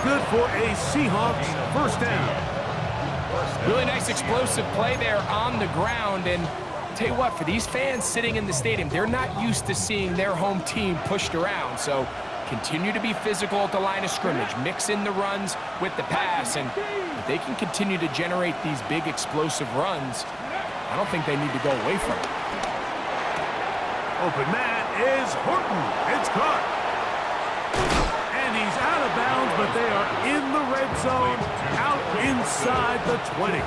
good for a Seahawks first down. Really nice explosive play there on the ground. And I'll tell you what, for these fans sitting in the stadium, they're not used to seeing their home team pushed around. So continue to be physical at the line of scrimmage. Mix in the runs with the pass. And if they can continue to generate these big explosive runs, I don't think they need to go away from it. Open man is Horton. It's caught. And he's out of bounds, but they are in the red zone, out inside the 20.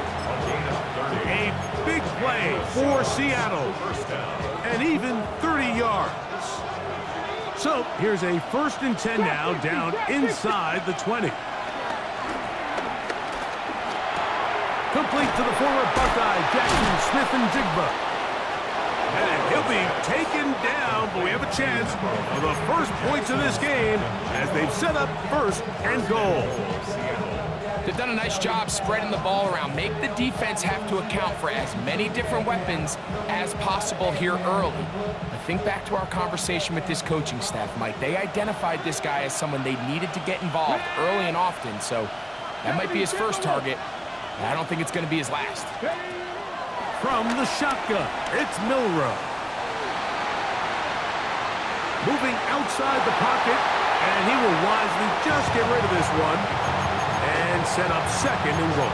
A big play for Seattle. And even 30 yards. So here's a 1st and 10 now, down inside the 20. Complete to the former Buckeye, Jackson Smith-Njigba. And he'll be taken down, but we have a chance for the first points of this game as they've set up 1st and goal. They've done a nice job spreading the ball around. Make the defense have to account for as many different weapons as possible here early. But think back to our conversation with this coaching staff, Mike. They identified this guy as someone they needed to get involved early and often, so that might be his first target. I don't think it's going to be his last. From the shotgun, it's Milroe. Moving outside the pocket, and he will wisely just get rid of this one and set up 2nd and goal.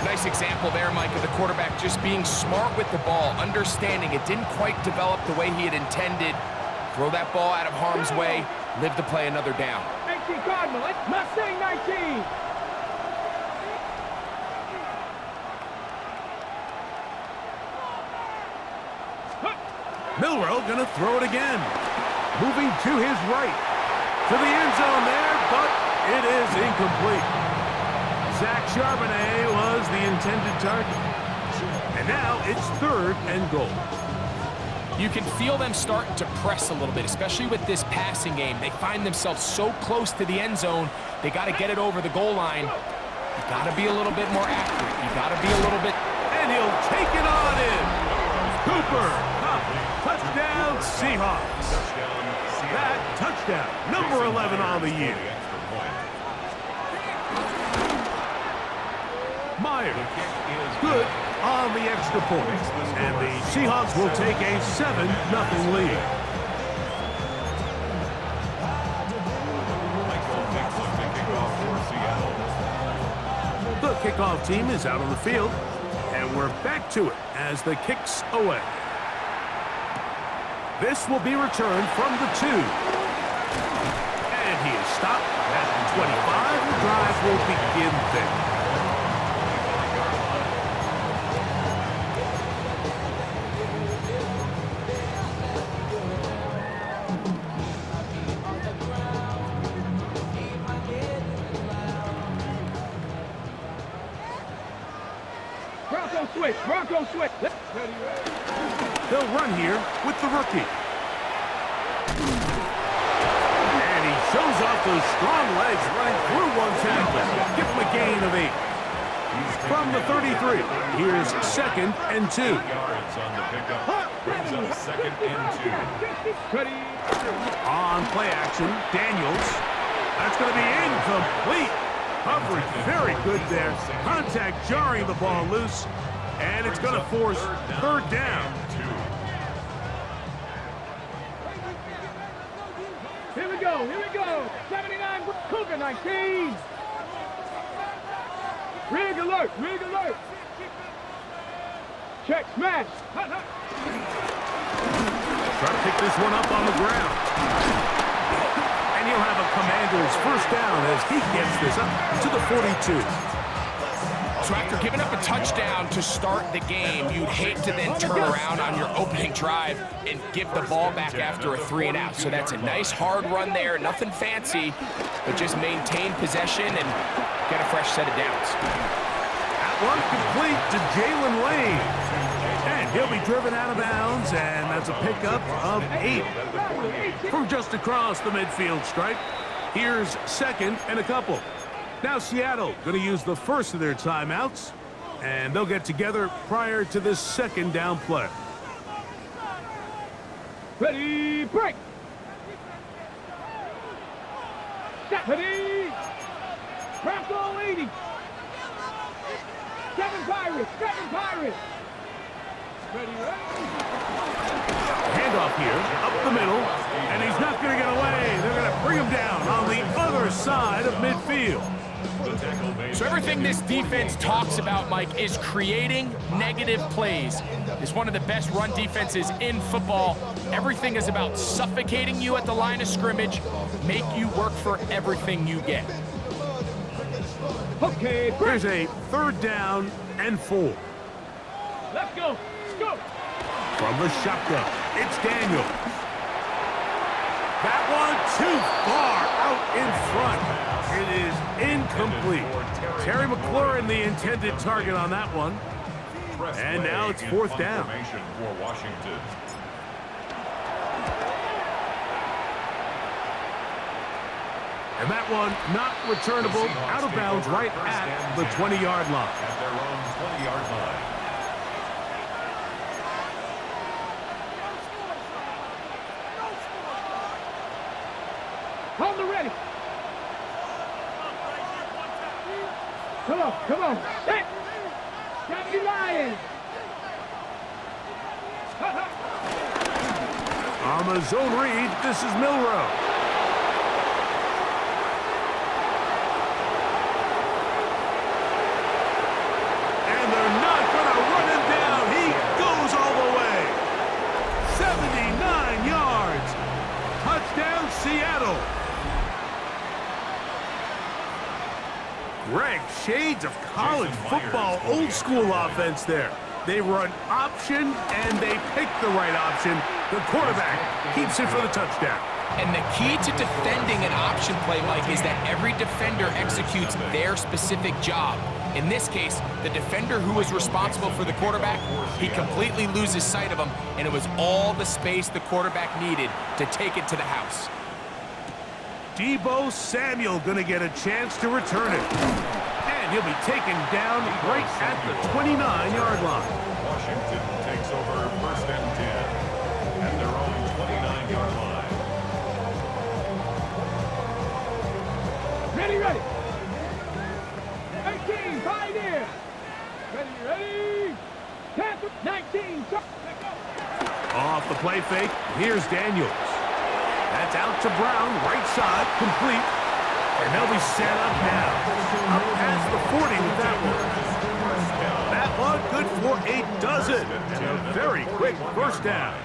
Nice example there, Mike, of the quarterback just being smart with the ball, understanding it didn't quite develop the way he had intended. Throw that ball out of harm's way, live to play another down. 19 Cardinal, Mustang 19. Milroe gonna throw it again. Moving to his right. To the end zone there, but it is incomplete. Zach Charbonnet was the intended target. And now it's 3rd and goal. You can feel them starting to press a little bit, especially with this passing game. They find themselves so close to the end zone, they got to get it over the goal line. You got to be a little bit more accurate. You got to be a little bit... And he'll take it on in. Cooper. Touchdown, Seahawks. That touchdown, number 11 on the year. Myers, good on the extra point. And the Seahawks will take a 7-0 lead. The kickoff team is out on the field, and we're back to it as the kick's away. This will be returned from the 2. And he is stopped at the 25. The drive will begin there. Bronco switch. They'll run here with the rookie. And he shows off those strong legs running through one tackle. Give him a gain of 8. From the 33, here's 2nd and 2. Brings up 2nd and 2. On play action, Daniels. That's going to be incomplete. Coverage very good there. Contact jarring the ball loose. And it's going to force 3rd down. Here we go. 79, Cougar 19. Rig alert. Check, smash. Try to pick this one up on the ground. And you'll have a Commander's first down as he gets this up to the 42. So after giving up a touchdown to start the game, you'd hate to then turn around on your opening drive and give the ball back after a 3 and out. So that's a nice hard run there, nothing fancy, but just maintain possession and get a fresh set of downs. That one complete to Jalen Lane. And he'll be driven out of bounds, and that's a pickup of 8. From just across the midfield stripe, here's 2nd and a couple. Now Seattle going to use the first of their timeouts, and they'll get together prior to this 2nd down play. Ready, break. Ready? Craft all 80. 7 Pirates. 7 Pirates. Ready, ready. Handoff here, up the middle, and he's not going to get away. They're going to bring him down on the other side of midfield. So everything this defense talks about, Mike, is creating negative plays. It's one of the best run defenses in football. Everything is about suffocating you at the line of scrimmage, make you work for everything you get. Okay, Here's a 3rd down and 4. let's go. Go. From the shotgun, it's Daniels. That one too far out in front. It is incomplete. Terry McLaurin, the intended target on that one. And now it's 4th down. For Washington. And that one not returnable, out of bounds right at the 20-yard line. At their own 20-yard line. On the ready. Come on, come on. Hey! Deputy Lions. On the zone read, this is Milrow. And they're not going to run him down. He goes all the way. 79 yards. Touchdown, Seattle. Greg, shades of college football, old school offense there. They run option, and they pick the right option. The quarterback keeps it for the touchdown. And the key to defending an option play, Mike, is that every defender executes their specific job. In this case, the defender who was responsible for the quarterback, he completely loses sight of him, and it was all the space the quarterback needed to take it to the house. Deebo Samuel going to get a chance to return it. And he'll be taken down right at the 29-yard line. Washington takes over 1st and 10 at their own 29-yard line. Ready, ready. 18, pioneer. Ready, ready. 10, 19, go. Off the play fake, here's Daniels. That's out to Brown, right side, complete. And they'll be set up now. Up past the 40 with that one. That one good for a dozen. And a very quick 1st down.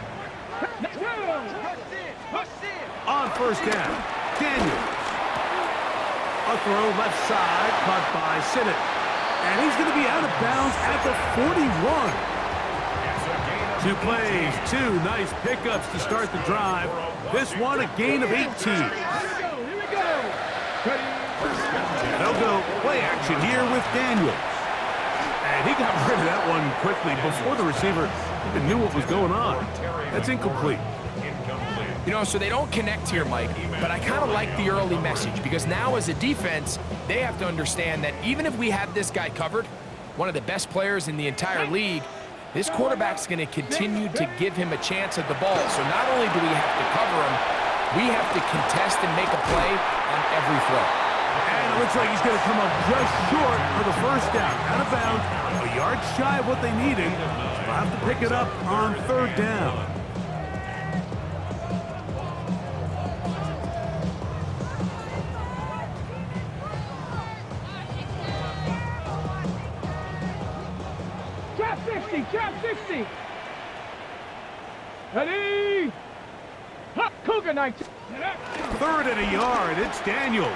On 1st down, Daniels. A throw left side, caught by Sinnott. And he's going to be out of bounds at the 41. 2 plays, 2 nice pickups to start the drive. This one a gain of 18. Here we go. They'll go play action here with Daniels. And he got rid of that one quickly before the receiver even knew what was going on. That's incomplete. You know, so they don't connect here, Mike, but I kind of like the early message because now as a defense, they have to understand that even if we have this guy covered, one of the best players in the entire league, this quarterback's going to continue to give him a chance at the ball. So not only do we have to cover him, we have to contest and make a play on every throw. And it looks like he's going to come up just short for the 1st down. Out of bounds, a yard shy of what they needed. They'll have to pick it up on 3rd down. Trap 60. Ready. Hot Cougar 19. 3rd and a yard. It's Daniels.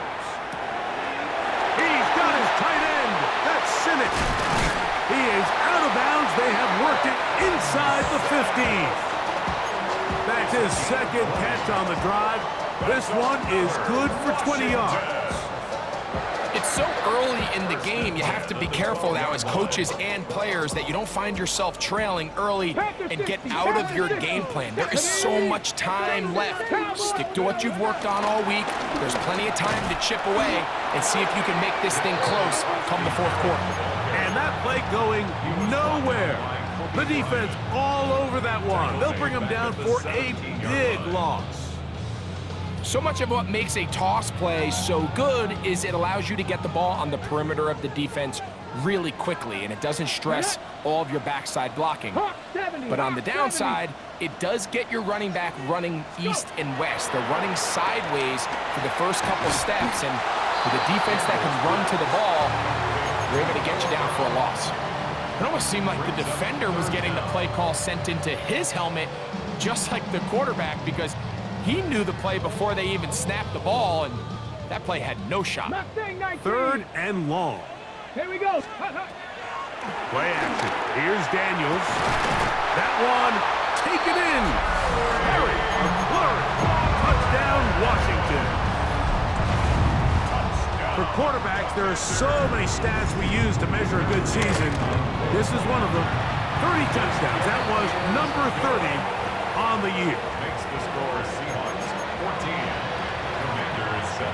He's got his tight end. That's Sinnott. He is out of bounds. They have worked it inside the 15. That's his 2nd catch on the drive. This one is good for 20 yards. It's so early in the game, you have to be careful now as coaches and players that you don't find yourself trailing early and get out of your game plan. There is so much time left. Stick to what you've worked on all week. There's plenty of time to chip away and see if you can make this thing close come the 4th quarter. And that play going nowhere. The defense all over that one. They'll bring them down for a big loss. So much of what makes a toss play so good is it allows you to get the ball on the perimeter of the defense really quickly, and it doesn't stress all of your backside blocking. But on the downside, it does get your running back running east and west. They're running sideways for the first couple steps, and with a defense that can run to the ball, they're able to get you down for a loss. It almost seemed like the defender was getting the play call sent into his helmet, just like the quarterback, because he knew the play before they even snapped the ball, and that play had no shot. 3rd and long. Here we go. Play action. Here's Daniels. That one taken in. Harry, a flurry. Touchdown, Washington. For quarterbacks, there are so many stats we use to measure a good season. This is one of them. 30 touchdowns. That was number 30 on the year. Makes the score Seahawks 14, Commanders 7.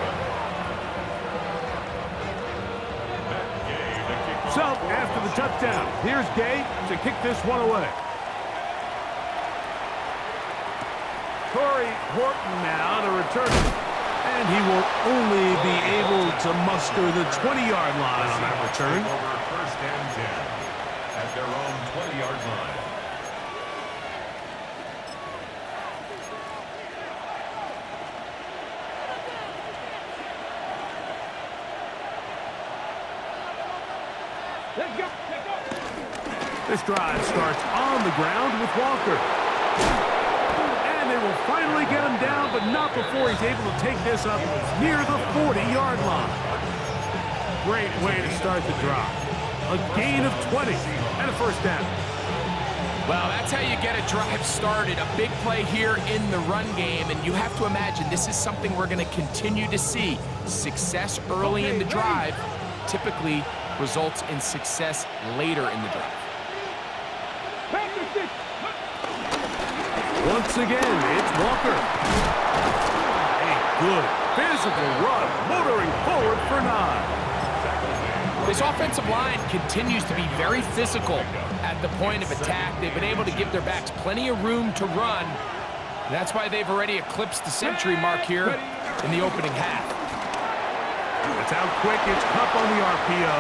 So, after the touchdown, here's Gay to kick this one away. Corey Horton now to return it. And he will only be able to muster the 20-yard line on that return. Over 1st and 10 at their own 20-yard line. Let's go. This drive starts on the ground with Walker. And they will finally get him down, but not before he's able to take this up near the 40-yard line. Great way to start the drive. A gain of 20 and a 1st down. Well, that's how you get a drive started. A big play here in the run game, and you have to imagine this is something we're going to continue to see. Success early in the drive typically results in success later in the drive. Once again, it's Walker. A good physical run, motoring forward for 9. This offensive line continues to be very physical at the point of attack. They've been able to give their backs plenty of room to run. That's why they've already eclipsed the century mark here in the opening half. It's out quick. It's Cup on the RPO.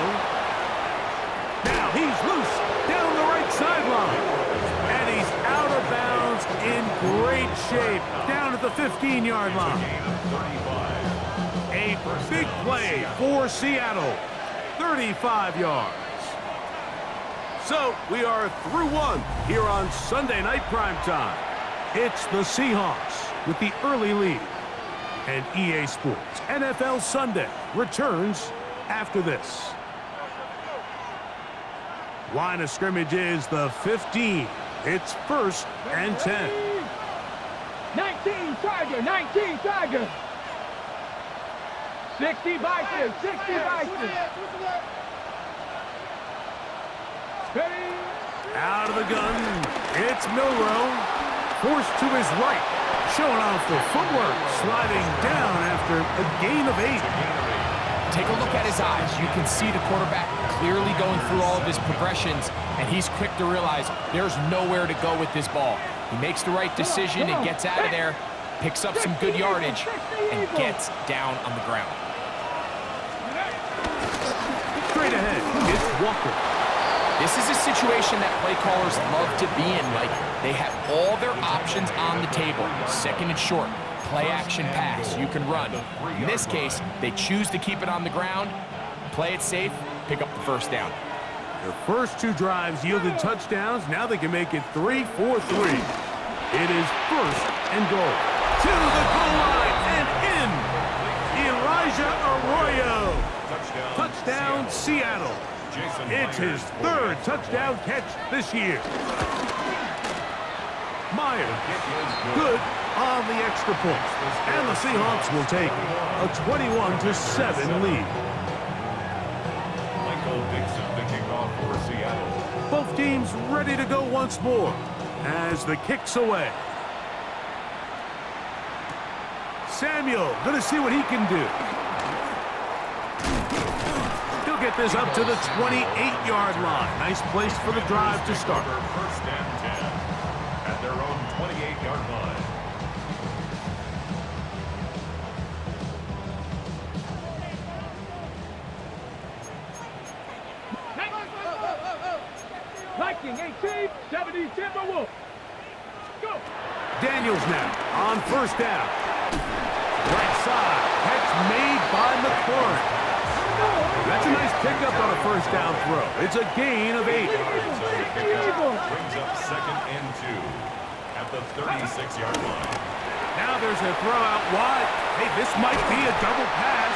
Now he's loose down the right sideline. And he's out of bounds in great shape down at the 15-yard line. A big play for Seattle. 35 yards. So we are through one here on Sunday Night Primetime. It's the Seahawks with the early lead. And EA Sports NFL Sunday returns after this. Line of scrimmage is the 15. It's 1st and 10. 19 Tiger, 19 Tiger. 60 Bison, 60 Bison. Ready? Out of the gun, it's Milrow. Forced to his right. Showing off the footwork. Sliding down after a gain of 8. Take a look at his eyes. You can see the quarterback clearly going through all of his progressions, and he's quick to realize there's nowhere to go with this ball. He makes the right decision and gets out of there, picks up some good yardage, and gets down on the ground. Straight ahead, it's Walker. This is a situation that play callers love to be in. Like, they have all their options on the table. 2nd and short, play action pass, you can run. In this case, they choose to keep it on the ground, play it safe, pick up the 1st down. Their first 2 drives yielded touchdowns. Now they can make it 3-4-3. It is 1st and goal. To the goal line and in. Elijah Arroyo. Touchdown, Seattle. It's his 3rd touchdown catch this year. Myers, good on the extra point. And the Seahawks will take a 21-7 lead. The kickoff for Seattle. Both teams ready to go once more as the kick's away. Samuel going to see what he can do. He'll get this up to the 28-yard line. Nice place for the drive to start. 1st and 10 at their own 28-yard line. Blocking 18, 70 Timberwolves. Go. Daniels now on first down. Right side. Catch made by McLaurin. That's a nice pickup on a first down throw. It's a gain of 8. Brings up 2nd and 2 at the 36-yard line. Now there's a throw out wide. Hey, this might be a double pass.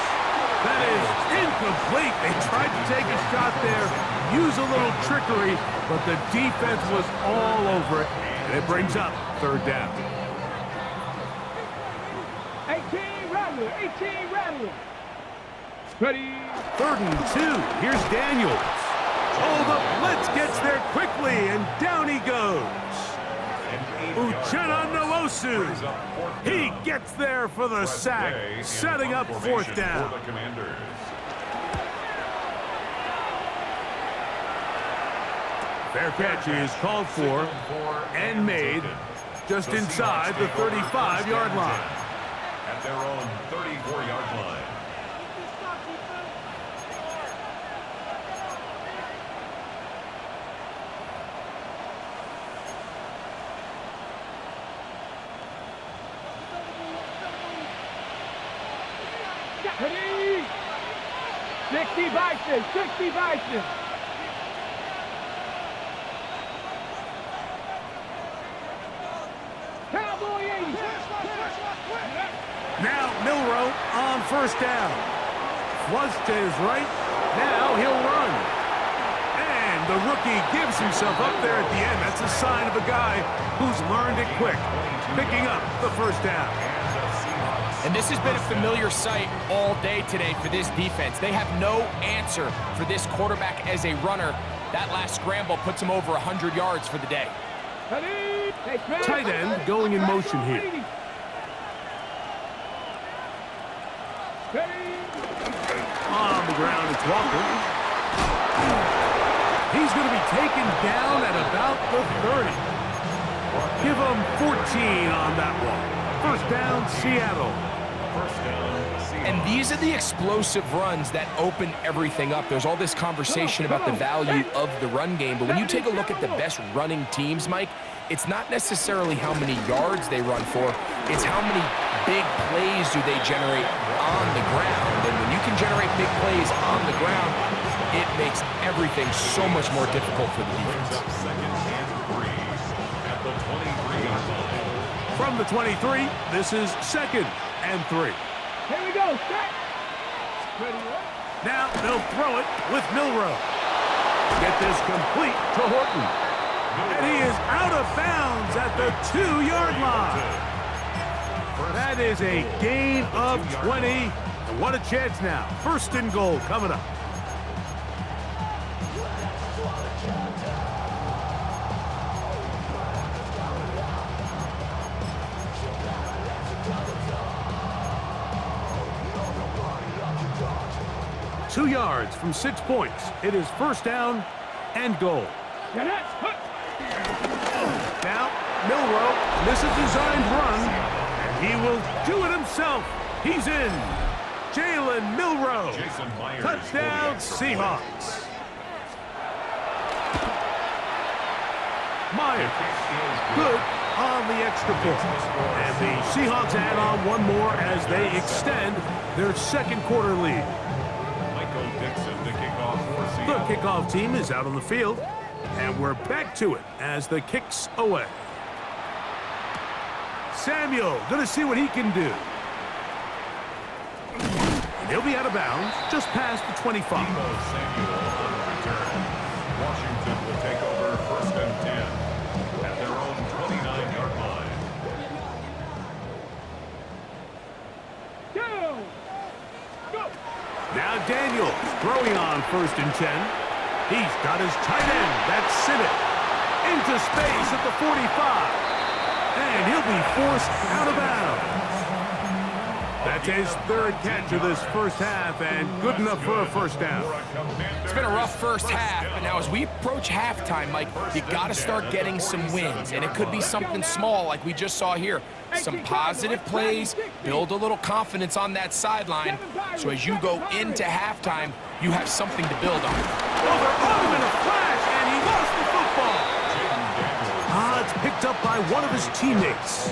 That is incomplete. They tried to take a shot there, use a little trickery, but the defense was all over it, and it brings up 3rd down. 18 Rattler, 18 Rattler. Ready. 3rd and 2. Here's Daniels. Oh, the blitz gets there quickly, and down he goes. Uchenna Nwosu. He gets there for the sack, setting up 4th down. Fair catch is called for and made just inside the 35-yard line. At their own 34-yard line. Ready. 60 Bison, 60 Bison. Cowboy 80. Now Milroe on first down. Flushed to his right. Now he'll run. And the rookie gives himself up there at the end. That's a sign of a guy who's learned it quick. Picking up the first down. And this has been a familiar sight all day today for this defense. They have no answer for this quarterback as a runner. That last scramble puts him over 100 yards for the day. Tight end going in motion here. On the ground, it's Walker. He's going to be taken down at about the 30. Give him 14 on that one. First down, Seattle. And these are the explosive runs that open everything up. There's all this conversation about the value of the run game, but when you take a look at the best running teams, Mike, it's not necessarily how many yards they run for, it's how many big plays do they generate on the ground. And when you can generate big plays on the ground, it makes everything so much more difficult for the defense. 2nd and 3 at the 23-yard line. From the 23, this is 2nd and 3. Here we go, set. Ready, now they'll throw it with Milroe. Get this complete to Horton. And he is out of bounds at the 2-yard line. That is a gain of 20. And what a chance now. 1st and goal coming up. Two yards from 6 points. It is 1st down and goal. Now, Milroe, this is a designed run, and he will do it himself. He's in. Jalen Milroe. Touchdown, Seahawks. Myers, good on the extra point. And the Seahawks add on one more as they extend their 2nd quarter lead. The kickoff team is out on the field, and we're back to it as the kick's away. Samuel going to see what he can do. And he'll be out of bounds just past the 25. Samuel on the return. Washington will take over 1st and 10 at their own 29-yard line. Go. Now Daniels throwing on 1st and 10. He's got his tight end, that's Sinnott, into space at the 45. And he'll be forced out of bounds. That's his 3rd catch of this first half, and good enough for a 1st down. It's been a rough first half, but now as we approach halftime, Mike, you got to start getting some wins, and it could be something small like we just saw here. Some positive plays, build a little confidence on that sideline, so as you go into halftime, you have something to build on. Oh, they're on him in a flash, and he lost the football. out by one of his teammates.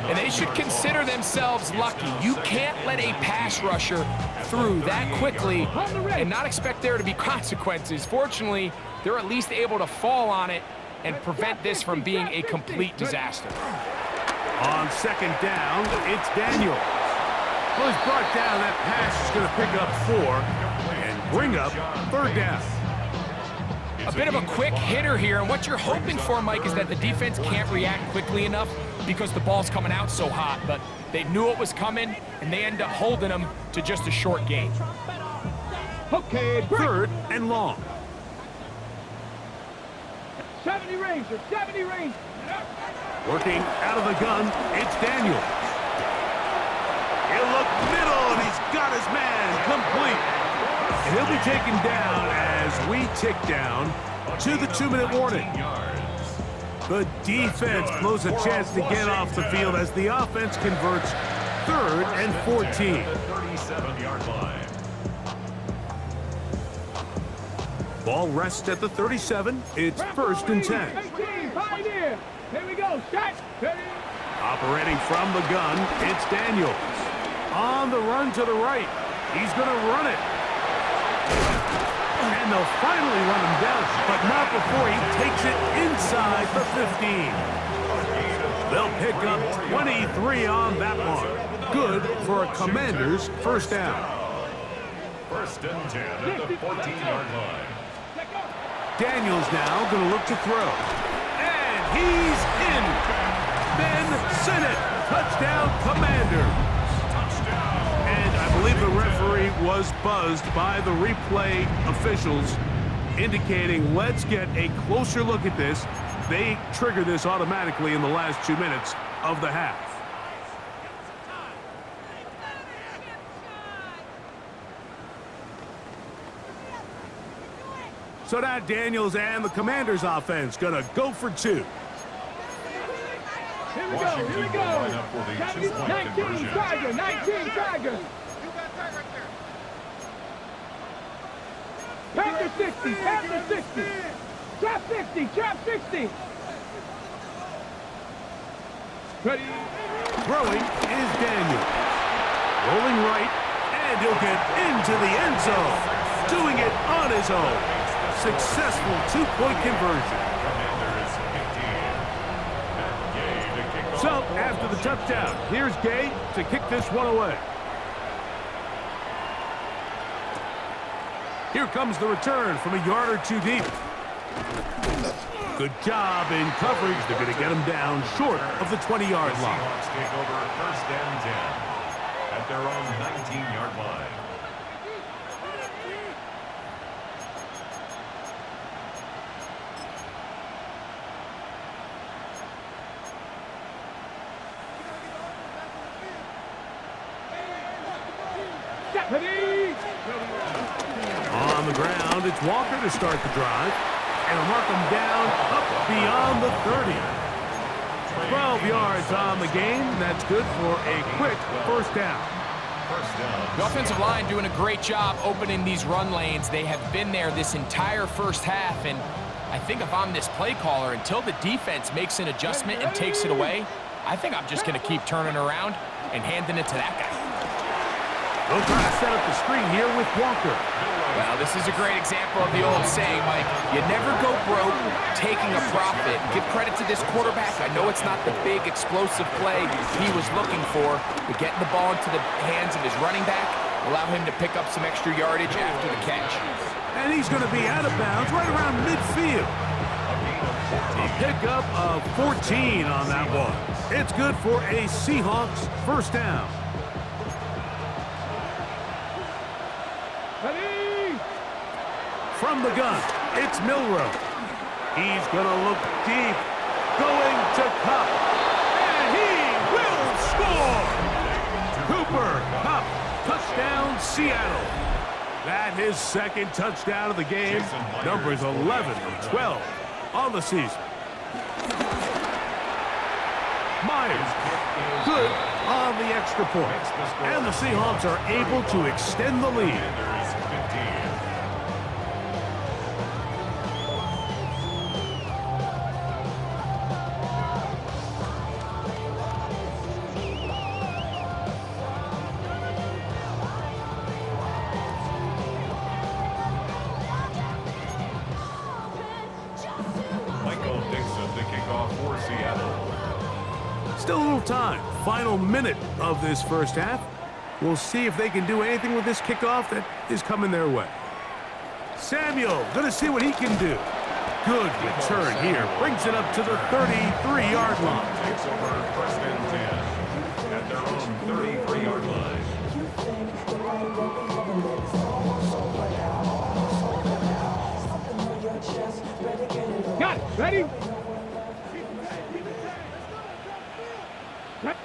And they should consider themselves lucky. You can't let a pass rusher through that quickly and not expect there to be consequences. Fortunately, they're at least able to fall on it and prevent this from being a complete disaster. On second down, it's Daniels. Well, he's brought down. That pass is going to pick up 4 and bring up third down. A bit of a quick hitter here, and what you're hoping for, Mike, is that the defense can't react quickly enough because the ball's coming out so hot, but they knew it was coming, and they end up holding them to just a short gain. Okay, third and long. 70 Ranger, 70 Ranger. Working out of the gun, it's Daniels. He'll look middle, and he's got his man complete. And he'll be taken down as we tick down to the 2-minute warning. The defense blows a chance to get off the field as the offense converts 3rd and 14. 37-yard line. Ball rests at the 37. It's 1st and 10. 18, pioneer. Here we go, shot. Ready. Operating from the gun, it's Daniels. On the run to the right. He's going to run it. And they'll finally run him down, but not before he takes it inside the 15. They'll pick up 23 on that one. Good for a Commander's first down. 1st and 10 at the 14-yard line. Daniels now going to look to throw. And he's in. Ben Sinnott. Touchdown, Commanders. And I believe the referee was buzzed by the replay officials, indicating let's get a closer look at this. They trigger this automatically in the last 2 minutes of the half. So now Daniels and the Commanders offense gonna go for 2. Here we go, here we go. 19 Tiger, 19 Tiger. Panther 60, Panther 60. Trap 60, trap 60. Ready. Throwing is Daniels. Rolling right, and he'll get into the end zone. Doing it on his own. Successful 2-point conversion. So, after the touchdown, here's Gay to kick this one away. Here comes the return from a yard or 2 deep. Good job in coverage. They're going to get him down short of the 20-yard line. Seahawks take over 1st and 10 at their own 19-yard line. On the ground, it's Walker to start the drive. And he'll mark him down up beyond the 30. 12 yards on the game. That's good for a quick first down. The offensive line doing a great job opening these run lanes. They have been there this entire first half, and I think if I'm this play caller, until the defense makes an adjustment and takes it away, I think I'm just going to keep turning around and handing it to that guy. They'll try to set up the screen here with Walker. Well, this is a great example of the old saying, Mike, you never go broke taking a profit. Give credit to this quarterback. I know it's not the big explosive play he was looking for, but getting the ball into the hands of his running back allow him to pick up some extra yardage after the catch. And he's going to be out of bounds right around midfield. A pickup of 14 on that one. It's good for a Seahawks first down. From the gun, it's Milrow. He's going to look deep, going to Kupp, and he will score! Cooper Kupp, touchdown Seattle. That his 2nd touchdown of the game, numbers 11 and 12 on the season. Myers, good on the extra point, and the Seahawks are able to extend the lead. Still a little time. Final minute of this first half. We'll see if they can do anything with this kickoff that is coming their way. Samuel, gonna see what he can do. Good return here. Brings it up to the 33-yard line. Takes over first and 10 at their own 33-yard line. Got it. Ready?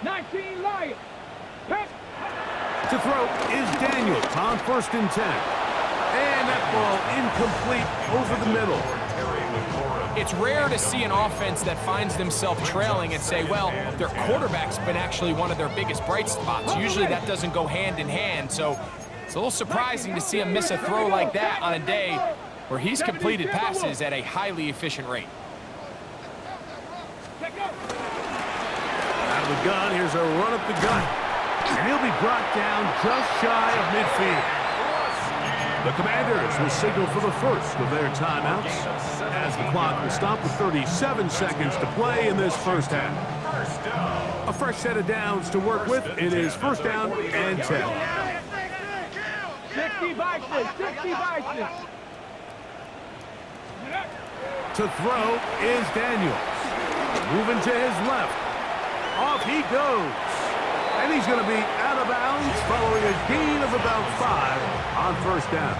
19 Lions. To throw is Daniels on first and 10. And that ball incomplete over the middle. It's rare to see an offense that finds themselves trailing and say, well, their quarterback's been actually one of their biggest bright spots. Usually that doesn't go hand in hand, so it's a little surprising to see him miss a throw like that on a day where he's completed passes at a highly efficient rate. Out of the gun, here's a run up the gut. And he'll be brought down just shy of midfield. The Commanders will signal for the first of their timeouts as the clock will stop with 37 seconds to play in this first half. A fresh set of downs to work with. It is first down and 10. 60 by 6. 60 by 6. To throw is Daniels. Moving to his left. Off he goes. And he's going to be out of bounds following a gain of about 5 on first down.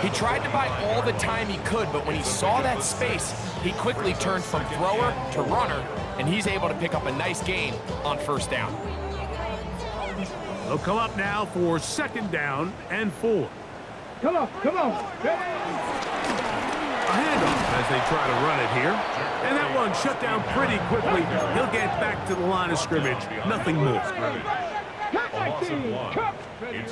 He tried to buy all the time he could, but when he saw that space, he quickly turned from thrower to runner, and he's able to pick up a nice gain on first down. They'll come up now for second down and 4. Come on. A handoff as they try to run it here. And that one shut down pretty quickly. He'll get back to the line of scrimmage. Nothing more.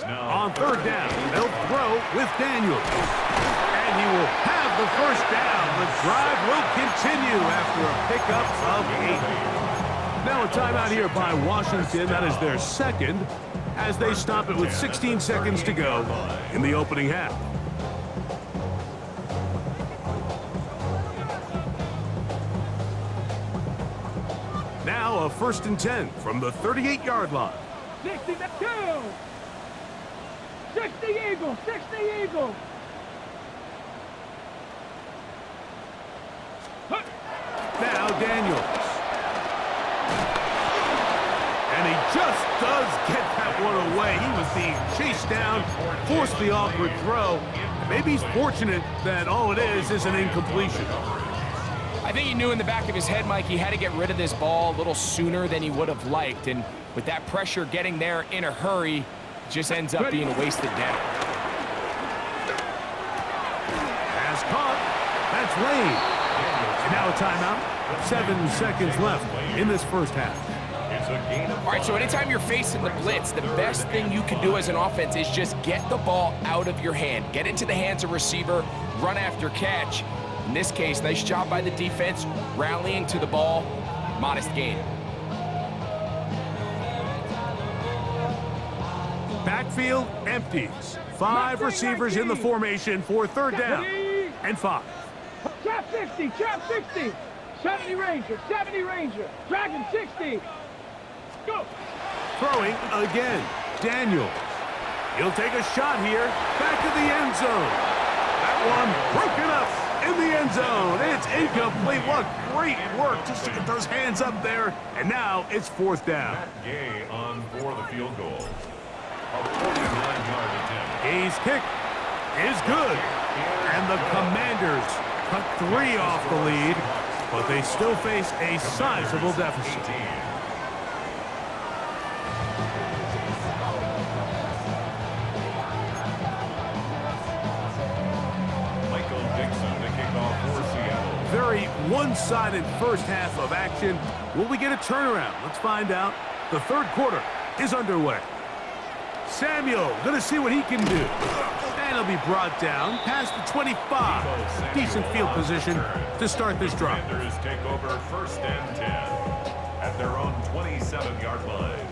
On third down, they'll throw with Daniels. And he will have the first down. The drive will continue after a pickup of 8. Now a timeout here by Washington. That is their second as they stop it with 16 seconds to go in the opening half. Now a first and 10 from the 38-yard line. 60 to 2. 60 Eagles. 60 Eagles. Now Daniels. And he just does get that one away. He was being chased down, forced the awkward throw. Maybe he's fortunate that all it is an incompletion. I think he knew in the back of his head, Mike, he had to get rid of this ball a little sooner than he would have liked. And with that pressure getting there in a hurry, it just ends up being a wasted down. Pass caught. That's Lane. And now a timeout. 7 seconds left in this first half. All right, so anytime you're facing the blitz, the best thing you can do as an offense is just get the ball out of your hand. Get into the hands of receiver, run after catch. In this case, nice job by the defense, rallying to the ball, modest gain. Backfield empties. 5 receivers in the formation for third down and 5. Trap 60. Trap 60. 70 Ranger. 70 Ranger. Dragon 60. Go. Throwing again. Daniels. He'll take a shot here. Back to the end zone. That one broken up in the end zone. It's incomplete. What great work just to get those hands up there. And now it's fourth down. Gay on for the field goal. A 49-yard attempt. Gay's kick is good. And the Commanders cut 3 off the lead, but they still face a sizable deficit. Very one-sided first half of action. Will we get a turnaround? Let's find out. The third quarter is underway. Samuel gonna see what he can do. And he'll be brought down past the 25. Decent field position to start this drive. Commanders take over first and 10 at their own 27-yard line.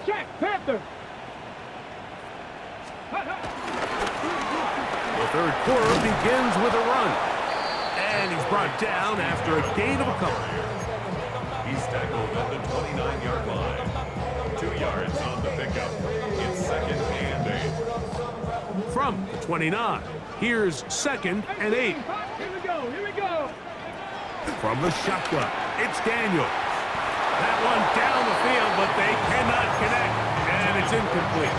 Jack Panther. begins with a run. And he's brought down after a gain of a couple. He's tackled at the 29-yard line. 2 yards on the pickup. It's 2nd and 8. From the 29, here's 2nd and 8. Here we go, here we go. From the shotgun, it's Daniels. That one down the field, but they cannot connect, and it's incomplete.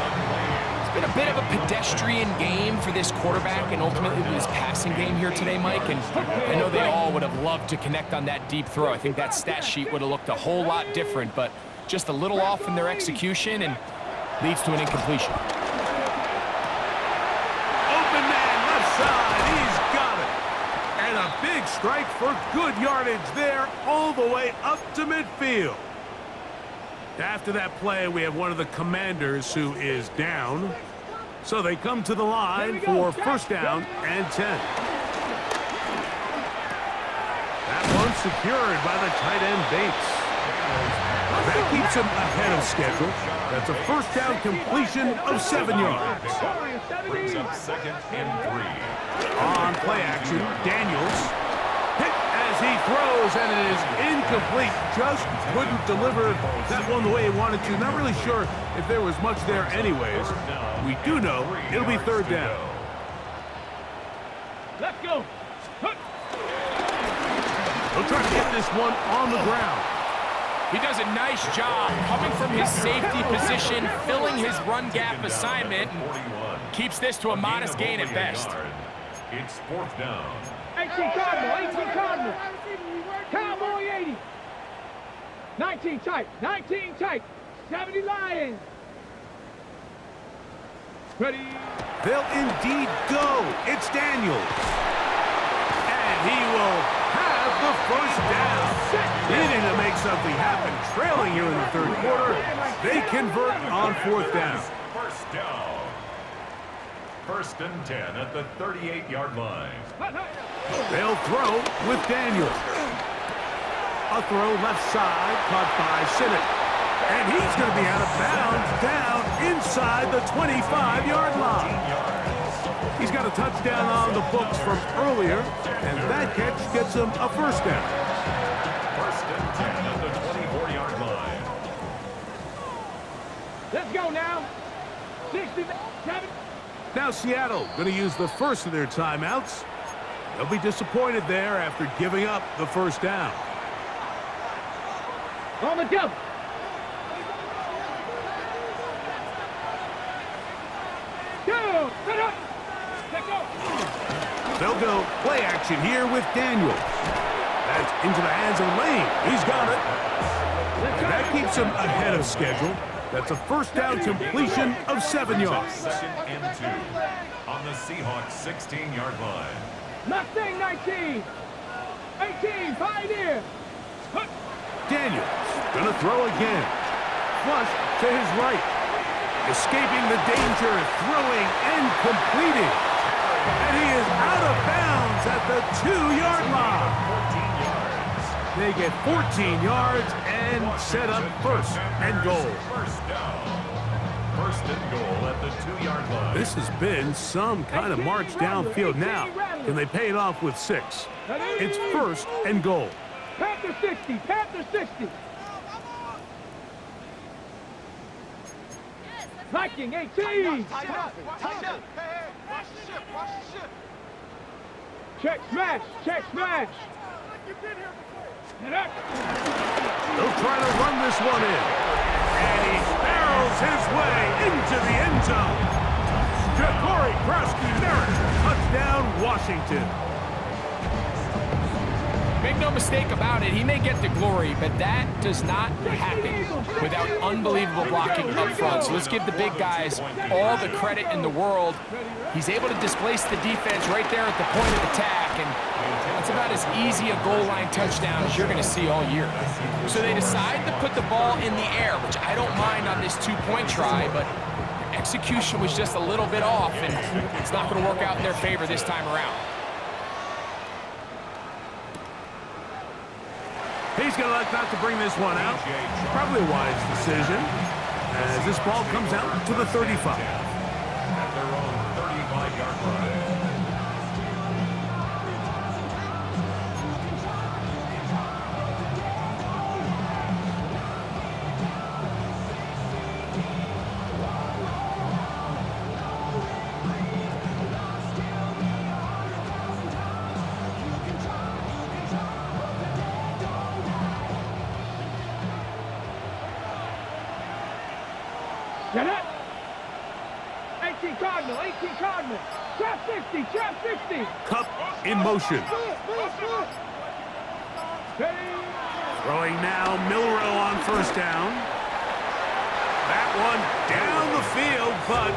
Been a bit of a pedestrian game for this quarterback and ultimately this passing game here today, Mike. And I know they all would have loved to connect on that deep throw. I think that stat sheet would have looked a whole lot different, but just a little off in their execution and leads to an incompletion. Open man, left side, he's got it. And a big strike for good yardage there all the way up to midfield. After that play, we have one of the Commanders who is down. So they come to the line for 1st down and 10. That one secured by the tight end Bates. That keeps him ahead of schedule. That's a 1st down completion of 7 yards. Brings up 2nd and 3. On play action, Daniels hit as he throws, and it is incomplete. Just couldn't deliver that one the way he wanted to. Not really sure if there was much there anyways. We do know it'll be 3rd down. Let's go. He'll try to get this one on the ground. He does a nice job coming from his safety position, filling his run gap assignment, and keeps this to a modest gain at best. It's 4th down. 18 Cardinal, 18 Cardinal. Cowboy 80. 19 tight, 19 tight. 70 Lions. Ready. They'll indeed go. It's Daniels. And he will have the 1st down. Needing to make something happen. Trailing here in the 3rd quarter. They convert on 4th down. 1st down. 1st and 10 at the 38-yard line. They'll throw with Daniels. A throw left side, caught by Sinnott. And he's going to be out of bounds down inside the 25-yard line. He's got a touchdown on the books from earlier, and that catch gets him a 1st down. 1st and 10 at the 24-yard line. Let's go now. 67. Now Seattle going to use the first of their timeouts. They'll be disappointed there after giving up the 1st down. On the double. Go. Let's go. They'll go play action here with Daniels. That's into the hands of Lane. He's got it. And that keeps him ahead of schedule. That's a 1st down completion of 7 yards. 2nd and 2 on the Seahawks 16-yard line. Mustang 19. 18 Pioneer. Daniels gonna throw again. Flush to his right. Escaping the danger, throwing and completing. And he is out of bounds at the 2-yard line. 14 yards. They get 14 yards and set up 1st and goal. 1st down. 1st and goal at the 2-yard line. This has been some kind of march downfield now. Can they pay it off with 6? It's 1st and goal. Panther 60. Panther 60. Viking 18. Tighten up. Tighten up. Hey, watch the ship. Watch the ship. Check smash. Check smash. They'll try to run this one in. And he barrels his way into the end zone. Ja'Cory Krosky-Merritt, touchdown Washington. Make no mistake about it, he may get the glory, but that does not happen without unbelievable blocking up front. So let's give the big guys all the credit in the world. He's able to displace the defense right there at the point of attack, and that's about as easy a goal line touchdown as you're going to see all year. So they decide to put the ball in the air, which I don't mind on this 2-point try, but the execution was just a little bit off, and it's not going to work out in their favor this time around. He's going to elect not to bring this one out. Probably a wise decision as this ball comes out to the 35. At their own 35-yard line. Get it. 18 Cardinal, 18 Cardinal. Trap 60, trap 60. Cup in motion. Throwing now, Milrow on first down. That one down the field, but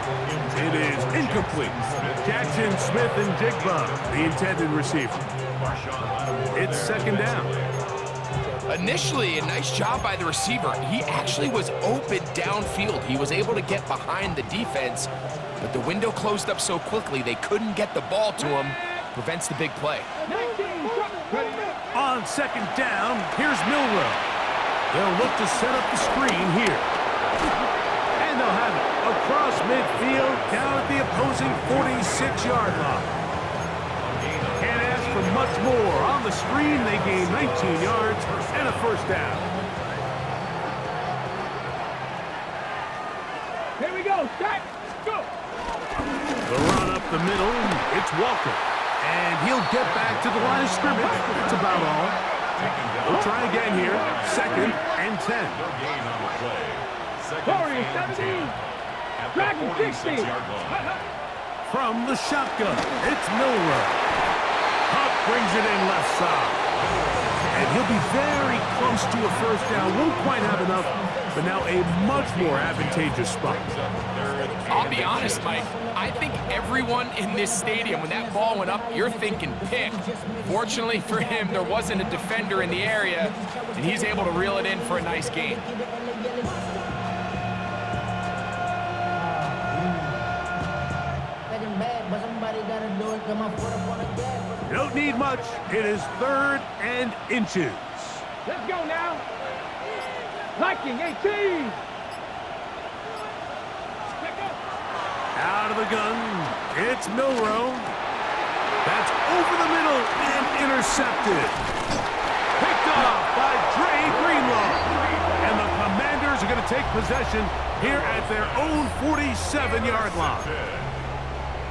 it is incomplete. Jackson, Smith, and Jigba, the intended receiver. It's second down. Initially, a nice job by the receiver. He actually was open downfield. He was able to get behind the defense, but the window closed up so quickly they couldn't get the ball to him. Prevents the big play. On second down, here's Milrow. They'll look to set up the screen here. And they'll have it across midfield, down at the opposing 46-yard line. Can't ask for much more. On the screen, they gain 19 yards and a first down. Here we go, start, go. The run up the middle, it's Walker. And he'll get back to the line of scrimmage. That's about all. We'll try again here. Second and 10. Corey, 17. Dragon, 60. From the shotgun, it's Milrow. Huck brings it in left side. And he'll be very close to a first down. Won't quite have enough, but now a much more advantageous spot. I'll be honest, Mike. I think everyone in this stadium, when that ball went up, you're thinking pick. Fortunately for him, there wasn't a defender in the area, and he's able to reel it in for a nice gain. Don't need much. It is third and inches. Let's go now. Viking, 18. Out of the gun, it's Milrow. That's over the middle and intercepted. Picked off by Dre Greenlaw. And the Commanders are going to take possession here at their own 47-yard line.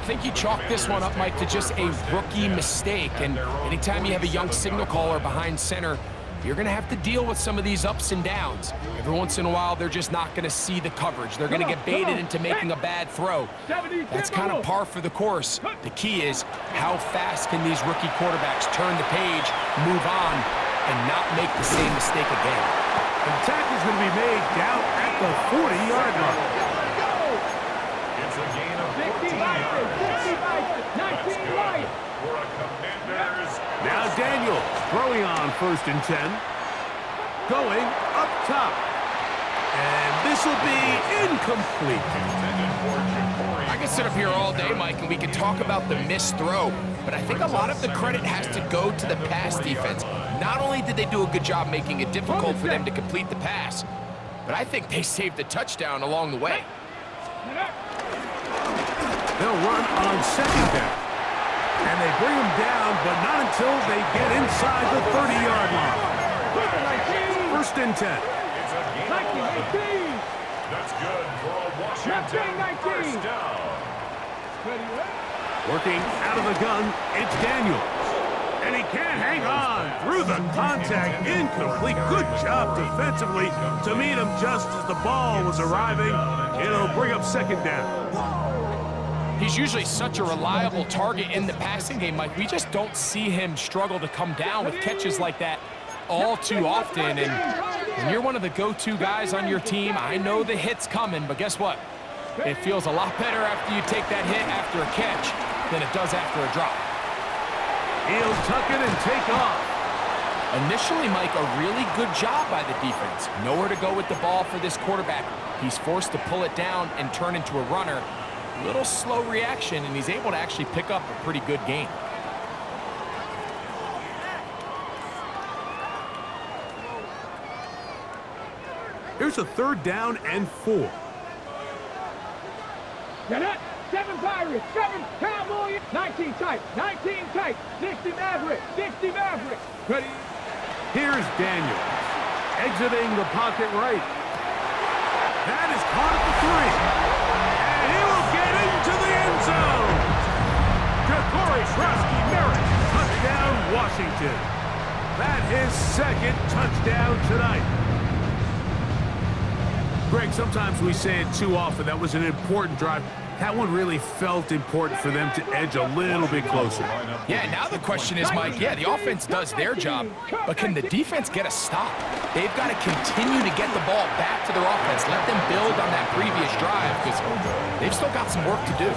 I think you chalk this one up, Mike, to just a rookie mistake. And anytime you have a young signal caller behind center, you're going to have to deal with some of these ups and downs. Every once in a while, they're just not going to see the coverage. They're going to get baited into making a bad throw. That's kind of par for the course. The key is how fast can these rookie quarterbacks turn the page, move on, and not make the same mistake again. The tackle is going to be made down at the 40-yard line. It's a gain of 60 Vikings, 60 Vikings, 19 Lions. for a Commanders. Now Daniels throwing on first and 10. Going up top. And this will be incomplete. I could sit up here all day, Mike, and we could talk about the missed throw, but I think a lot of the credit has to go to the pass defense. Not only did they do a good job making it difficult for them to complete the pass, but I think they saved the touchdown along the way. They'll run on second down. And they bring them down, but not until they get inside the 30-yard line. First and 10. Viking, 18. That's good for a Washington 19. first down. Working out of the gun, it's Daniels. And he can't hang on through the contact. Incomplete. Good job defensively to meet him just as the ball was arriving. It'll bring up second down. He's usually such a reliable target in the passing game, Mike. We just don't see him struggle to come down with catches like that all too often. And when you're one of the go-to guys on your team, I know the hit's coming, but guess what? It feels a lot better after you take that hit after a catch than it does after a drop. He'll tuck it and take off. Initially, Mike, a really good job by the defense. Nowhere to go with the ball for this quarterback. He's forced to pull it down and turn into a runner. Little slow reaction, and he's able to actually pick up a pretty good gain. Here's a third down and 4. Get it. 7 Pirates, 7 Cowboys, 19 tight, 60 Mavericks, 60 Mavericks. Ready? Here's Daniels, exiting the pocket right. That is caught at the 3. And he will get into the end zone. Ja'Cory Merritt, touchdown Washington. That his second touchdown tonight. Greg, sometimes we say it too often. That was an important drive. That one really felt important for them to edge a little bit closer. Yeah, now the question is, Mike, yeah, the offense does their job, but can the defense get a stop? They've got to continue to get the ball back to their offense. Let them build on that previous drive because they've still got some work to do.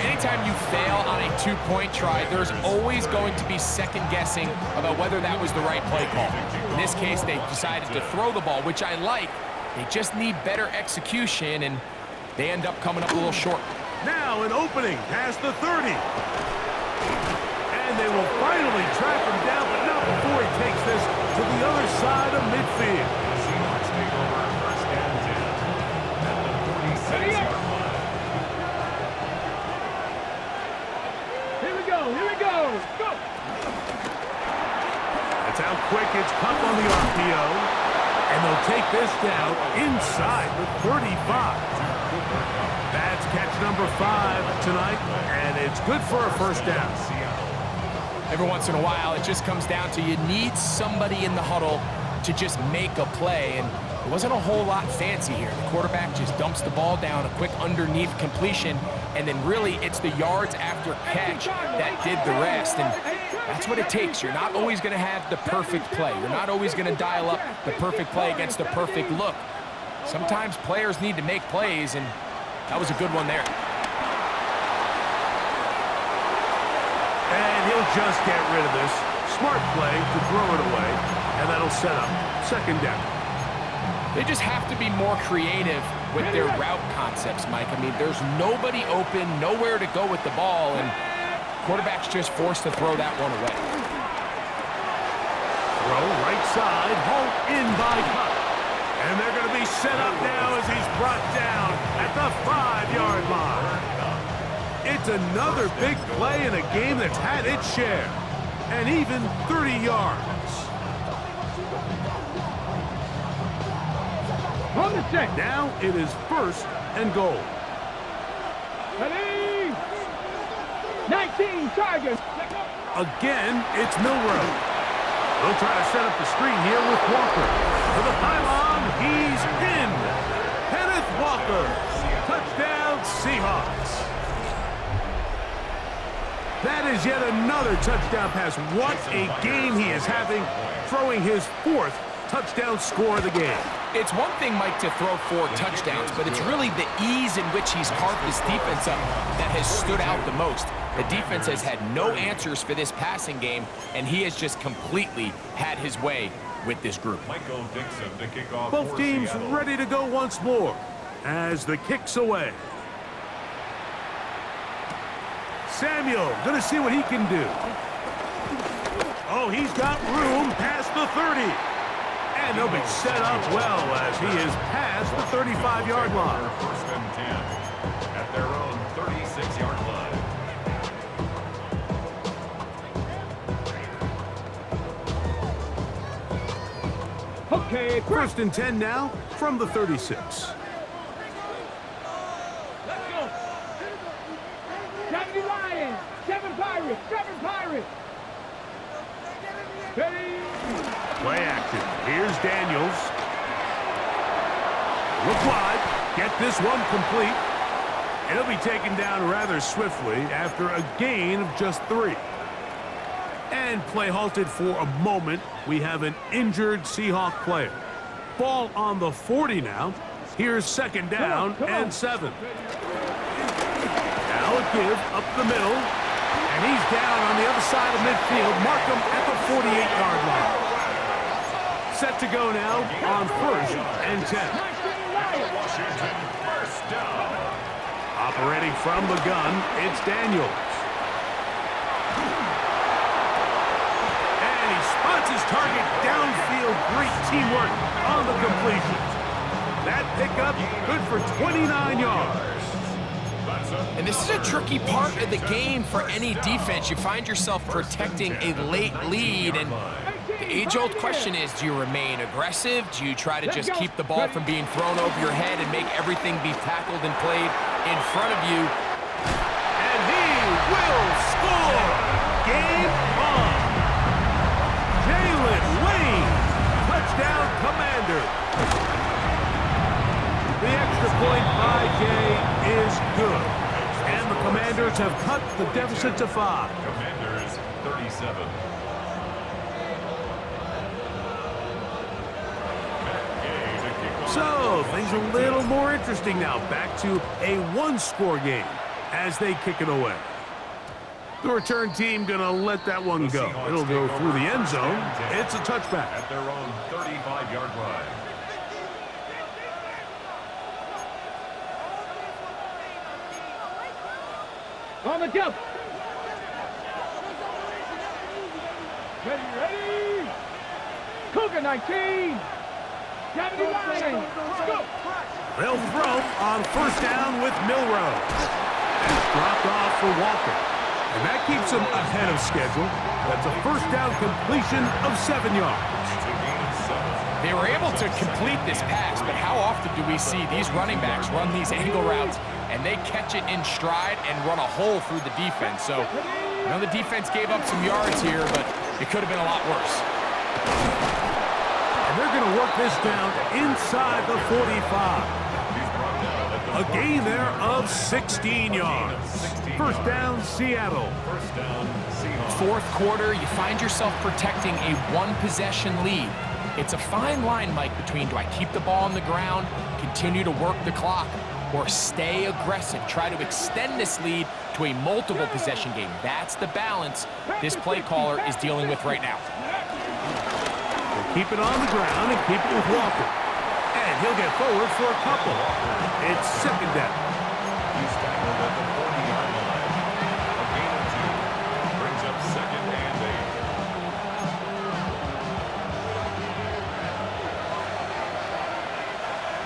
Anytime you fail on a two-point try, there's always going to be second guessing about whether that was the right play call. In this case, they decided to throw the ball, which I like. They just need better execution, and they end up coming up a little short. Now an opening past the 30. And they will finally track him down, but not before he takes this to the other side of midfield. Seahawks take over first and 10 at the 46-yard line. Here we go, here we go. Go. That's how quick it's cut on the RPO. And they'll take this down inside the 35. That's catch number 5 tonight, and it's good for a first down. Every once in a while, it just comes down to you need somebody in the huddle to just make a play, and it wasn't a whole lot fancy here. The quarterback just dumps the ball down, a quick underneath completion, and then really it's the yards after catch that did the rest, and that's what it takes. You're not always going to have the perfect play. You're not always going to dial up the perfect play against the perfect look. Sometimes players need to make plays, and that was a good one there. And he'll just get rid of this. Smart play to throw it away, and that'll set up second down. They just have to be more creative with their route concepts, Mike. I mean, there's nobody open, nowhere to go with the ball, and quarterback's just forced to throw that one away. Throw right side, hauled in by Cup. And they're going to be set up now as he's brought down at the 5-yard line. It's another big play in a game that's had its share. And even 30 yards. On the check. Now it is first and goal. Ready? 19 Tigers. Again, it's Milrow. They'll try to set up the screen here with Walker. To the pylon, he's in. Kenneth Walker. Touchdown, Seahawks. That is yet another touchdown pass. What a game he is having, throwing his 4th touchdown score of the game. It's one thing, Mike, to throw 4 touchdowns, but it's really the ease in which he's carved this defense up that has stood out the most. The defense has had no answers for this passing game, and he has just completely had his way with this group. Michael Dixon to kick off. Both teams ready to go once more as the kick's away. Samuel gonna see what he can do. Oh, he's got room past the 30. And they'll be set up well as he is past the 35-yard line. First and 10 at their own 36-yard line. Okay, First and 10 now from the 36. let's go. 70 Lions, 7 Pirates, 7 Pirates. Ready? Play action. Here's Daniels. Look wide. Get this one complete. It'll be taken down rather swiftly after a gain of just 3. And play halted for a moment. We have an injured Seahawk player. Ball on the 40 now. Here's second down and 7. Now a give up the middle. And he's down on the other side of midfield. Mark him at the 48-yard line. Set to go now on first and 10. Washington first down. Operating from the gun, it's Daniels. And he spots his target downfield. Great teamwork on the completion. That pickup good for 29 yards. And this is a tricky part of the game for any defense. You find yourself protecting a late lead, and the age-old question is, do you remain aggressive? Do you try to just keep the ball from being thrown over your head and make everything be tackled and played in front of you? And he will score! Game on! Jalen Wayne, touchdown Commander. Raiders have cut the deficit to 5. Commanders 37. So, things are a little more interesting now. Back to a one-score game as they kick it away. The return team going to let that one go. It'll go through the end zone. It's a touchback. At their own 35-yard line. On the jump. Ready. Cougar 19. 79. Go. They'll throw on first down with Milroe. It's dropped off for Walker. And that keeps him ahead of schedule. That's a first down completion of 7 yards. They were able to complete this pass, but how often do we see these running backs run these angle routes and they catch it in stride and run a hole through the defense? So, I know the defense gave up some yards here, but it could have been a lot worse. And they're going to work this down inside the 45. A gain there of 16 yards. First down, Seattle. First down, Seahawks. Fourth quarter, you find yourself protecting a one-possession lead. It's a fine line, Mike, between do I keep the ball on the ground, continue to work the clock, or stay aggressive, try to extend this lead to a multiple possession game. That's the balance this play caller is dealing with right now. They'll keep it on the ground and keep it with Walker. And he'll get forward for a couple. It's second down. He's tackled at the 40-yard line. A gain of 2 brings up second and 8.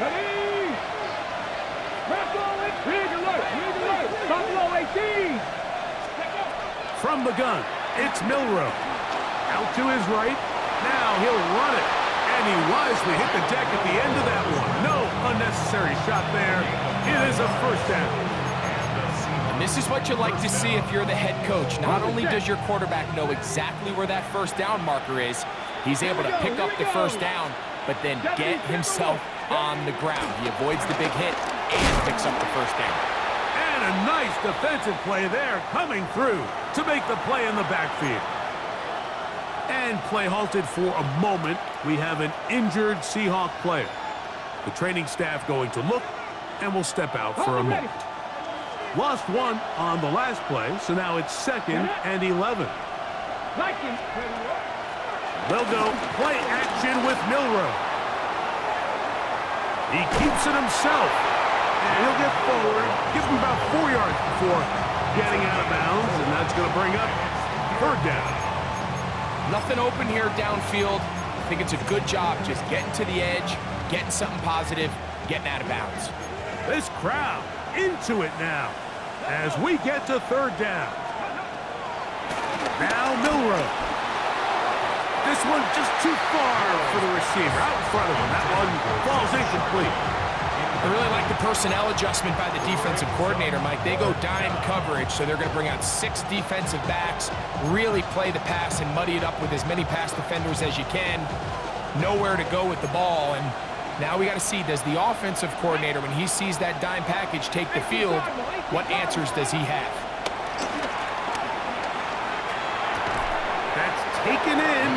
Ready. Rig alert. Buffalo 18. From the gun, it's Milroe. Out to his right. Now he'll run it. And he wisely hit the deck at the end of that one. No unnecessary shot there. It is a first down. And this is what you like to see if you're the head coach. Not only does your quarterback know exactly where that first down marker is, he's able to pick up the first down, but then get himself on the ground. He avoids the big hit and picks up the first down. And a nice defensive play there coming through to make the play in the backfield. And play halted for a moment. We have an injured Seahawk player. The training staff going to look and will step out for a moment. Lost one on the last play, so now it's second and 11. They'll go play action with Milroe. He keeps it himself. And he'll get forward, give him about 4 yards before getting out of bounds, and that's going to bring up third down. Nothing open here downfield. I think it's a good job just getting to the edge, getting something positive, getting out of bounds. This crowd into it now as we get to third down. Now Milroe. This one just too far for the receiver. Out in front of him. That one falls incomplete. I really like the personnel adjustment by the defensive coordinator, Mike. They go dime coverage, so they're going to bring out 6 defensive backs, really play the pass and muddy it up with as many pass defenders as you can. Nowhere to go with the ball, and now we got to see, does the offensive coordinator, when he sees that dime package take the field, what answers does he have? That's taken in,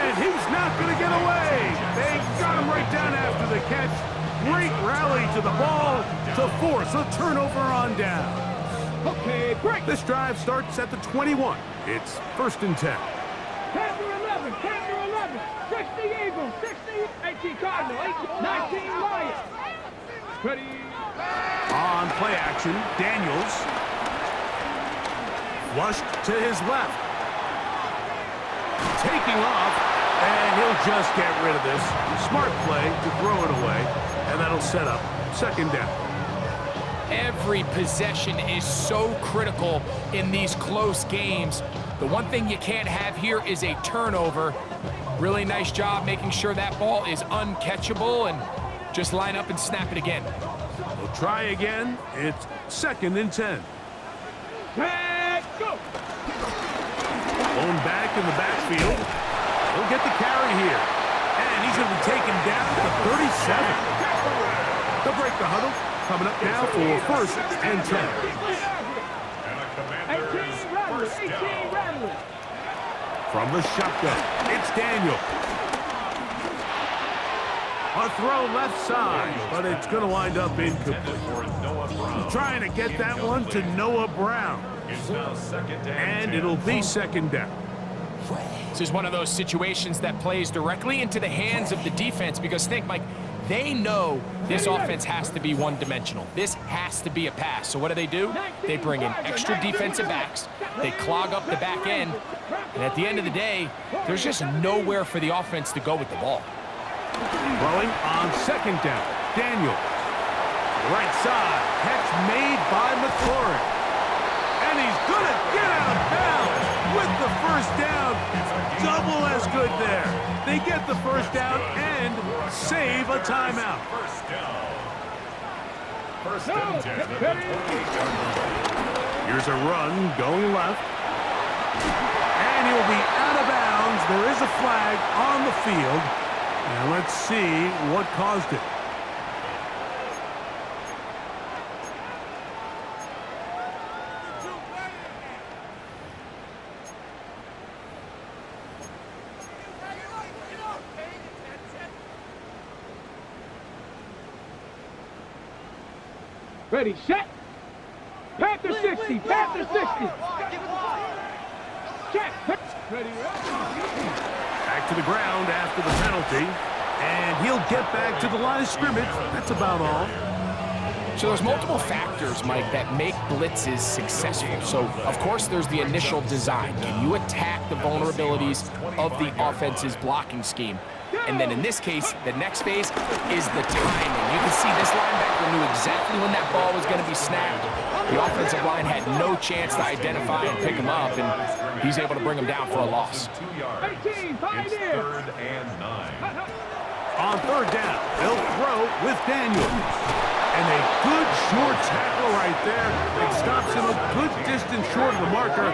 and he's not going to get away. They got him right down after the catch. Great rally to the ball to force a turnover on down. Okay, break. This drive starts at the 21. It's first and 10. 10 to 11, 10 to 11, 60 Eagles, 60, 18 Cardinal, 19 Lions. Ready. On play action, Daniels. Flushed to his left. Taking off, and he'll just get rid of this. Smart play to throw it away, and that'll set up second down. Every possession is so critical in these close games. The one thing you can't have here is a turnover. Really nice job making sure that ball is uncatchable, and just line up and snap it again. We'll try again. It's second and 10. Let's go. Blown back in the backfield. He'll get the carry here. And he's going to be taken down to 37. They'll break the huddle. Coming up now for first and 10. Rattler, 18 Rattler. From the shotgun, it's Daniel. A throw left side, but it's going to wind up incomplete. Trying to get that one to Noah Brown. And it'll be second down. This is one of those situations that plays directly into the hands of the defense because think, Mike, they know this offense has to be one-dimensional. This has to be a pass. So what do? They bring in extra defensive backs. They clog up the back end. And at the end of the day, there's just nowhere for the offense to go with the ball. Throwing on second down, Daniel. Right side, catch made by McLaurin. And he's going to get out of bounds with the first down. Double as good there. They get the first down and save a timeout. First and 10 at the 28-yard line. Here's a run going left. And he'll be out of bounds. There is a flag on the field. And let's see what caused it. Ready, set. Panther 60, Panther 60. Check. Ready, Back to the ground after the penalty. And he'll get back to the line of scrimmage. That's about all. So there's multiple factors, Mike, that make blitzes successful. So, of course, there's the initial design. Can you attack the vulnerabilities of the offense's blocking scheme? And then in this case, the next phase is the timing. You can see this linebacker knew exactly when that ball was going to be snapped. The offensive line had no chance to identify and pick him up, and he's able to bring him down for a loss. 18, It's third and 9. On third down, they'll throw with Daniels. And a good short tackle right there. It stops him a good distance short of the marker.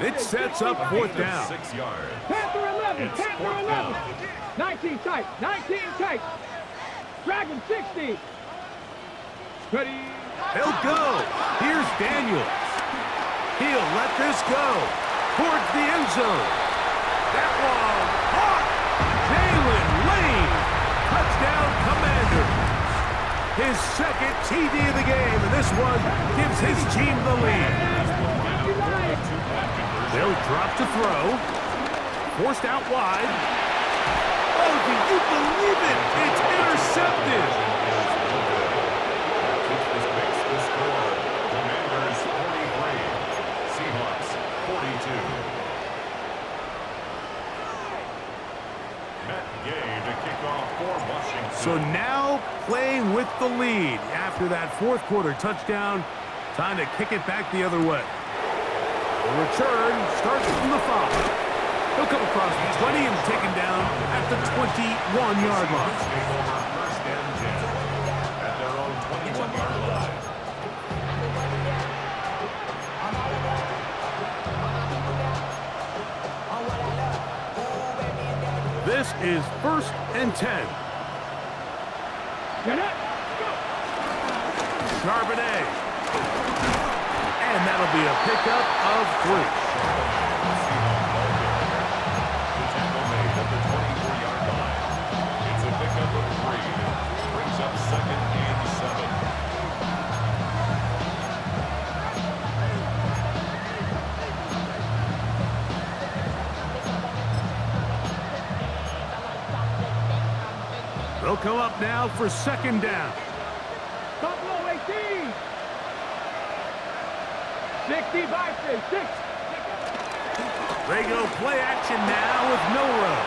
It sets up fourth down. 6 yards. Panther 11, It's Panther fourth 11. down. 19 tight, 19 tight. Dragon 60. Ready. They'll go. Here's Daniels. He'll let this go towards the end zone. That one caught. Jalen Lane. Touchdown, Commanders. His second TD of the game, and this one gives his team the lead. They'll drop to throw. Forced out wide. Oh, can you believe it? It's intercepted. This makes the score. Commanders 43, Seahawks 42. Matt Gay to kick off for Washington. So now playing with the lead after that fourth quarter touchdown. Time to kick it back the other way. The return starts from the 5. He'll come across the 20 and taken down at the 21-yard line. Game over, first and 10 at their own 21-yard line. This is first and 10. Get it. Charbonnet. And that'll be a pickup of 3. The tackle made at the 23-yard line. It's a pickup of 3. Brings up second and 7. They'll come up now for second down. Buffalo 18. 60 by 6. They go play action now with Milrow.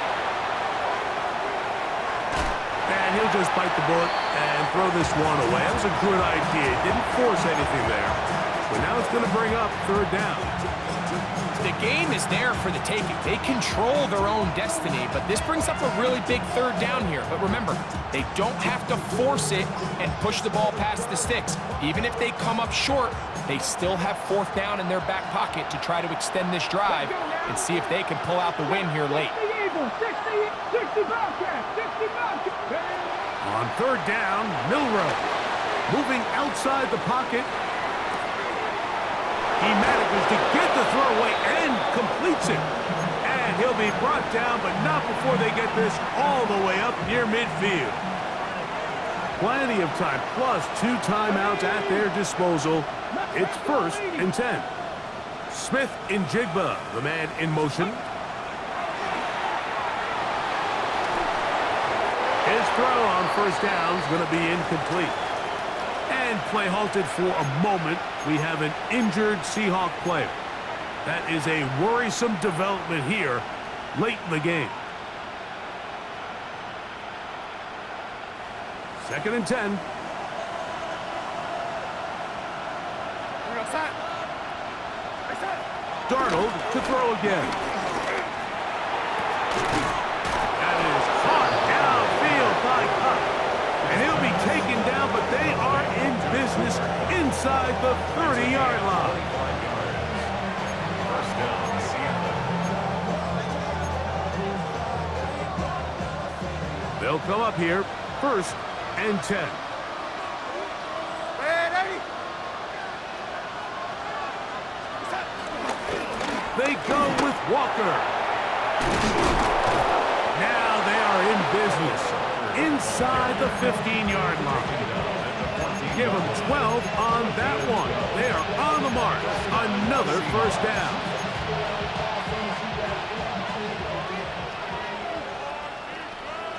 And he'll just bite the bullet and throw this one away. That was a good idea. Didn't force anything there. But now it's going to bring up third down. The game is there for the taking. They control their own destiny, but this brings up a really big third down here. But remember, they don't have to force it and push the ball past the sticks. Even if they come up short, they still have fourth down in their back pocket to try to extend this drive and see if they can pull out the win here late. 60 Bobcats, 60 Bobcats. On third down, Milrow moving outside the pocket. He manages to get the throw away and completes it. And he'll be brought down, but not before they get this all the way up near midfield. Plenty of time, plus 2 timeouts at their disposal. It's 1st and 10. Smith in Jigba, the man in motion. His throw on first down is going to be incomplete. And play halted for a moment. We have an injured Seahawk player. That is a worrisome development here late in the game. 2nd and 10. Darnold to throw again. That is caught downfield by Cup. And he'll be taken down, but they are in business inside the 30-yard line. First down, Seattle. They'll come up here, 1st and 10. They go with Walker. Now they are in business inside the 15-yard line. Give them 12 on that one. They are on the mark. Another first down.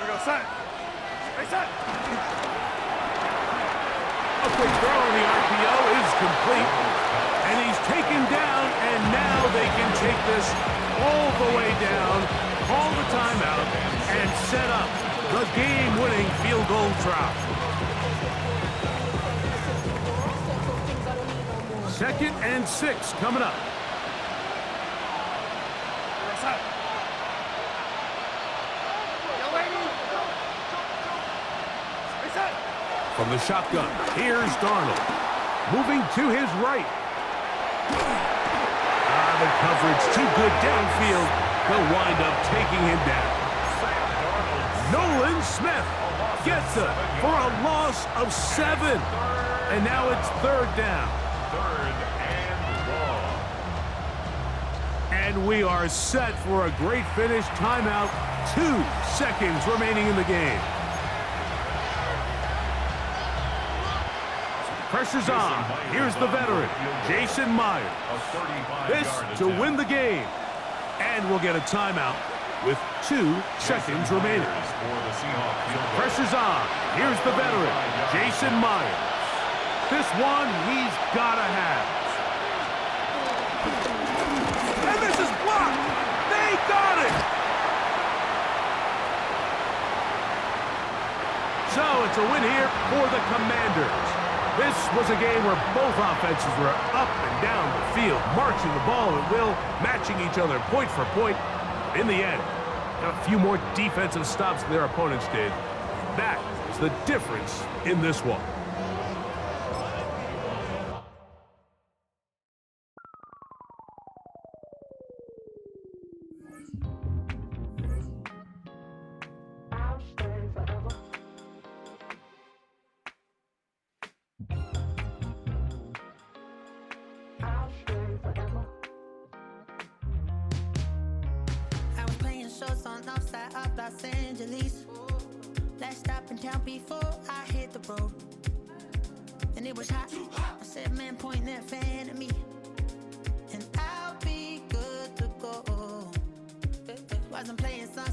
Here we go, set. Hey, set. A quick throw on the RPO is complete. And he's taken down, and now they can take this all the way down, call the timeout, and set up the game-winning field goal try. 2nd and 6 coming up. From the shotgun, here's Darnold. Moving to his right. The coverage too good downfield. They'll wind up taking him down. Nolan Smith gets it for a loss of 7. And now it's 3rd down. 3rd and long. And we are set for a great finish. Timeout. 2 seconds remaining in the game. Pressure's on. Here's the veteran, Jason Myers. This to win the game. And we'll get a timeout with 2 seconds remaining. Pressure's on. Here's the veteran, Jason Myers. This one he's got to have. And this is blocked. They got it. So it's a win here for the Commanders. This was a game where both offenses were up and down the field, marching the ball at will, matching each other point for point. In the end, got a few more defensive stops than their opponents did. That is the difference in this one. On outside of Los Angeles. Last stop in town before I hit the road. And it was hot. I said, man, point that fan at me. And I'll be good to go. Wasn't playing some